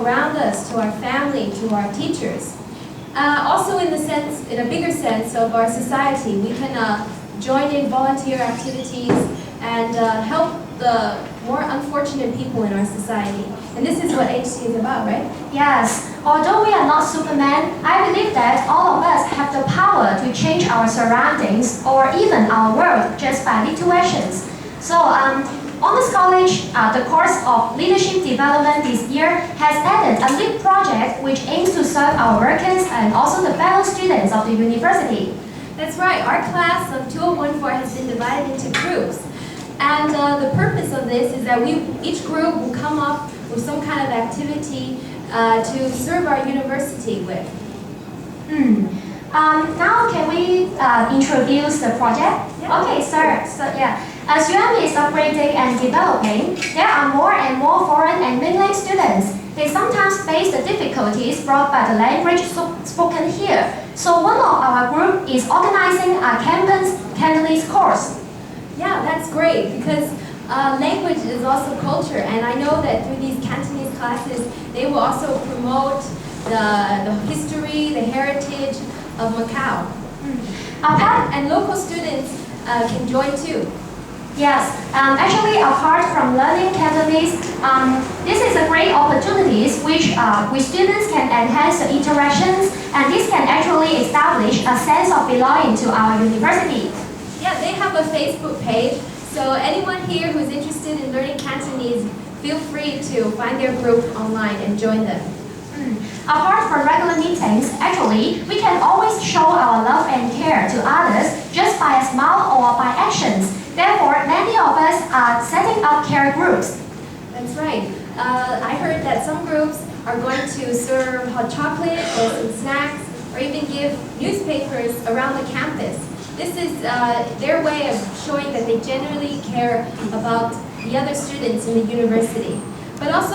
around us, to our family, to our teachers. Also in a bigger sense of our society, we can join in volunteer activities and help the more unfortunate people in our society. And this is what HC is about, right? Yes. Although we are not Superman, I believe that all of us have the power to change our surroundings or even our world just by little actions. So, on this college, the course of leadership development this year has added a LEAP project which aims to serve our workers and also the fellow students of the university. That's right. Our class of 2014 has been divided into groups. And the purpose of this is that each group will come up with some kind of activity to serve our university with. Now can we introduce the project? Yeah. Okay, sir. So yeah, as UM is upgrading and developing, there are more and more foreign and mainland students. They sometimes face the difficulties brought by the language spoken here. So one of our group is organizing a Cantonese course. Yeah, that's great because language is also culture, and I know that through these Cantonese classes, they will also promote the history, the heritage of Macau. And local students can join too. Yes, actually apart from learning Cantonese, this is a great opportunity which students can enhance the interactions, and this can actually establish a sense of belonging to our university. Yeah, they have a Facebook page, so anyone here who's interested in learning Cantonese, feel free to find their group online and join them. Apart from regular meetings, actually, we can always show our love and care to others just by a smile or by actions. Therefore, many of us are setting up care groups. That's right. I heard that some groups are going to serve hot chocolate or some snacks, or even give newspapers around the campus. This is their way of showing that they genuinely care about the other students in the university. But also